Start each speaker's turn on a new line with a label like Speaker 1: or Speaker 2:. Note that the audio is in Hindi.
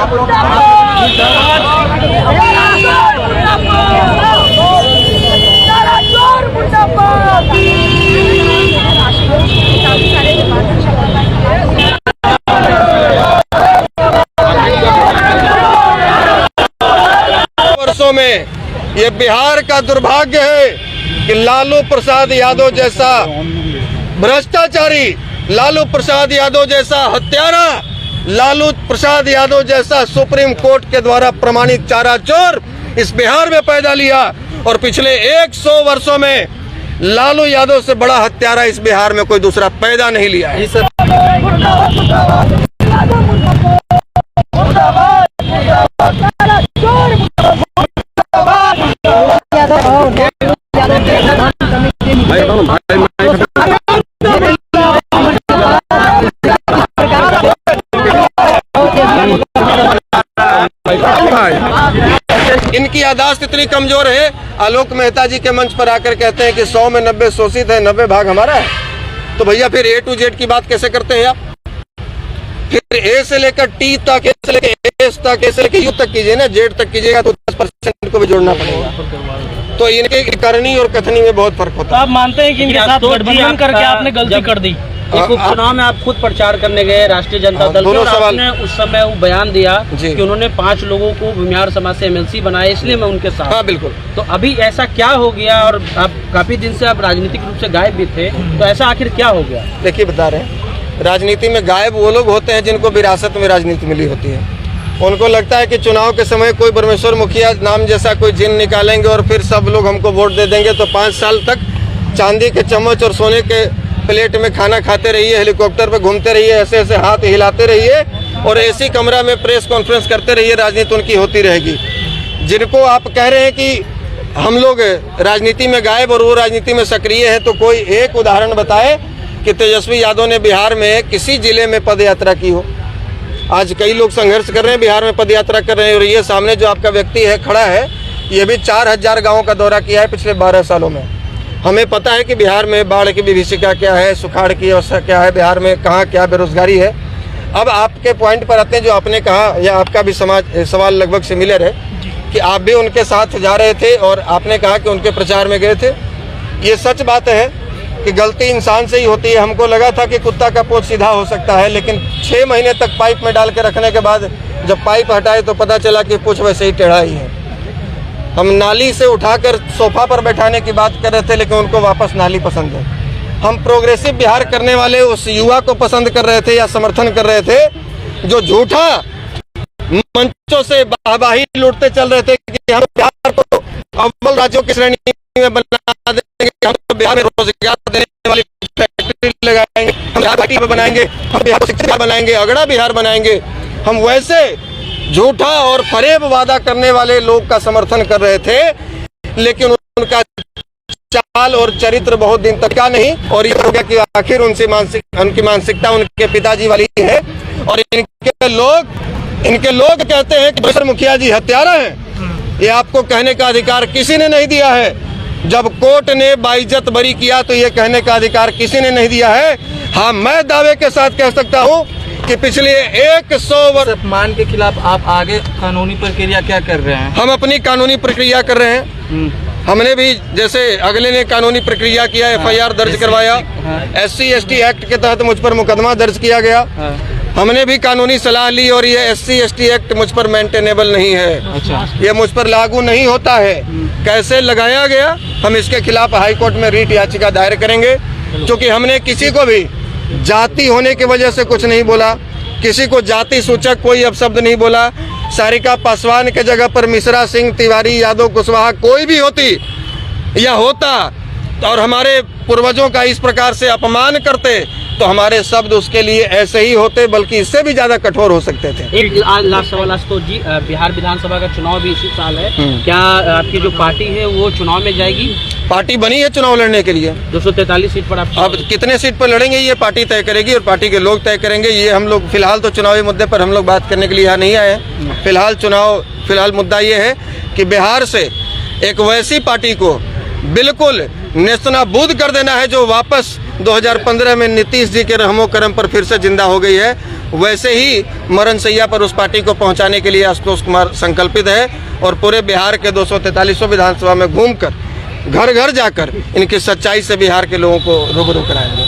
Speaker 1: वर्षों में ये बिहार का दुर्भाग्य है कि लालू प्रसाद यादव जैसा भ्रष्टाचारी, लालू प्रसाद यादव जैसा हत्यारा, लालू प्रसाद यादव जैसा सुप्रीम कोर्ट के द्वारा प्रमाणित चारा चोर इस बिहार में पैदा लिया। और पिछले 100 वर्षों में लालू यादव से बड़ा हत्यारा इस बिहार में कोई दूसरा पैदा नहीं लिया है। इनकी याददाश्त इतनी कमजोर है, आलोक मेहता जी के मंच पर आकर कहते हैं कि 100 में 90 शोषित है, 90 भाग हमारा है। तो भैया फिर A to Z की बात कैसे करते हैं आप? फिर A से लेकर T तक, A से लेकर S तक, A से लेकर U तक कीजिए ना, Z तक कीजिएगा तो 10% को भी जोड़ना पड़ेगा। तो इनके करनी और कथनी में बहुत फर्क होता है।
Speaker 2: आप मानते हैं कि इनके साथ गठबंधन करके आपने गलती कर दी?
Speaker 3: उपचुनाव में आप खुद प्रचार करने गए राष्ट्रीय जनता दल के, और आपने उस समय वो बयान दिया कि उन्होंने 5 लोगों को भूमिहार समाज से MLC बनाया, इसलिए मैं उनके साथ।
Speaker 1: हाँ बिल्कुल।
Speaker 3: तो अभी ऐसा क्या हो गया? और आप काफी दिन से आप राजनीतिक रूप से गायब भी थे, तो ऐसा आखिर क्या हो गया?
Speaker 1: देखिए बता रहे हैं, राजनीति में गायब वो लोग होते हैं जिनको विरासत में राजनीति मिली होती है। उनको लगता है कि चुनाव के समय कोई परमेश्वर मुखिया नाम जैसा कोई जिन निकालेंगे और फिर सब लोग हमको वोट दे देंगे, तो 5 साल तक चांदी के चम्मच और सोने के प्लेट में खाना खाते रहिए, हेलीकॉप्टर पे घूमते रहिए, ऐसे ऐसे हाथ हिलाते रहिए और ऐसी कमरा में प्रेस कॉन्फ्रेंस करते रहिए, राजनीति उनकी होती रहेगी। जिनको आप कह रहे हैं कि हम लोग राजनीति में गायब और वो राजनीति में सक्रिय है, तो कोई एक उदाहरण बताए कि तेजस्वी यादव ने बिहार में किसी जिले में पद यात्रा की हो। आज कई लोग संघर्ष कर रहे हैं, बिहार में पद यात्रा कर रहे हैं, और ये सामने जो आपका व्यक्ति है खड़ा है, ये भी 4000 गाँव का दौरा किया है पिछले 12 सालों में। हमें पता है कि बिहार में बाढ़ की विभीषिका क्या है, सुखाड़ की अवस्था क्या है, बिहार में कहाँ क्या बेरोजगारी है। अब आपके पॉइंट पर आते हैं, जो आपने कहा, या आपका भी सवाल लगभग सिमिलर है कि आप भी उनके साथ जा रहे थे और आपने कहा कि उनके प्रचार में गए थे। ये सच बात है कि गलती इंसान से ही होती है। हमको लगा था कि कुत्ता का पोंछ सीधा हो सकता है, लेकिन 6 महीने तक पाइप में डाल के रखने के बाद जब पाइप हटाए तो पता चला कि पोंछ वैसे ही टेढ़ा ही है। हम नाली से उठाकर सोफा पर बैठाने की बात कर रहे थे, लेकिन उनको वापस नाली पसंद है। हम प्रोग्रेसिव बिहार करने वाले उस युवा को पसंद कर रहे थे या समर्थन कर रहे थे जो झूठा मंचों से वाहवाही लूटते चल रहे थे कि हम बिहार को अव्वल राज्यों की श्रेणी में बना देंगे, हम बिहार में रोजगार देने वाली फैक्ट्री लगाएंगे, हम बिहार घाटी में बनाएंगे, हम बिहार को शिक्षित बनाएंगे, अगड़ा बिहार बनाएंगे। हम वैसे झूठा और फरेब वादा करने वाले लोग का समर्थन कर रहे थे, लेकिन उनका चाल और चरित्र बहुत दिन तक का नहीं, और ये हो गया कि आखिर उनकी मानसिकता उनके पिताजी वाली है। और इनके लोग कहते हैं कि परमेश्वर मुखिया जी हत्यारा हैं। ये आपको कहने का अधिकार किसी ने नहीं दिया है। जब कोर्ट ने बाइज्जत बरी किया तो ये कहने का अधिकार किसी ने नहीं दिया है। हाँ, मैं दावे के साथ कह सकता हूँ कि पिछले 100 वर्ष
Speaker 2: अपमान के खिलाफ आप आगे कानूनी प्रक्रिया क्या कर रहे हैं?
Speaker 1: हम अपनी कानूनी प्रक्रिया कर रहे हैं। हमने भी, जैसे अगले ने कानूनी प्रक्रिया किया, FIR दर्ज करवाया, SC ST एक्ट के तहत मुझ पर मुकदमा दर्ज किया गया। हमने भी कानूनी सलाह ली और ये SC ST एक्ट मुझ पर मेंटेनेबल नहीं है।
Speaker 2: अच्छा।
Speaker 1: ये मुझ पर लागू नहीं होता है। कैसे लगाया गया, हम इसके खिलाफ हाई कोर्ट में रीट याचिका दायर करेंगे, क्योंकि हमने किसी को भी जाति होने की वजह से कुछ नहीं बोला, किसी को जाति सूचक कोई अपशब्द नहीं बोला। सारिका पासवान के जगह पर मिश्रा, सिंह, तिवारी, यादव, कुशवाहा कोई भी होती या होता और हमारे पूर्वजों का इस प्रकार से अपमान करते, तो हमारे शब्द उसके लिए ऐसे ही होते, बल्कि इससे भी ज्यादा कठोर हो सकते थे।
Speaker 3: एक लास्ट सवाल आशुतोष जी, बिहार विधानसभा का चुनाव भी इसी साल है, क्या आपकी जो पार्टी है वो चुनाव में जाएगी?
Speaker 1: पार्टी बनी है चुनाव लड़ने के लिए।
Speaker 3: 243 सीट पर आप
Speaker 1: अब कितने सीट पर लड़ेंगे ये पार्टी तय करेगी और पार्टी के लोग तय करेंगे। ये हम लोग फिलहाल तो चुनावी मुद्दे पर हम लोग बात करने के लिए यहाँ नहीं आए हैं। फिलहाल मुद्दा ये है कि बिहार से एक वैसी पार्टी को बिल्कुल नेस्तनाबूद कर देना है जो वापस 2015 में नीतीश जी के रहमो करम पर फिर से जिंदा हो गई है, वैसे ही मरणशैया पर उस पार्टी को पहुंचाने के लिए आशुतोष कुमार संकल्पित है और पूरे बिहार के 243 विधानसभा में घूमकर घर घर जाकर इनकी सच्चाई से बिहार के लोगों को रूबरू कराएंगे।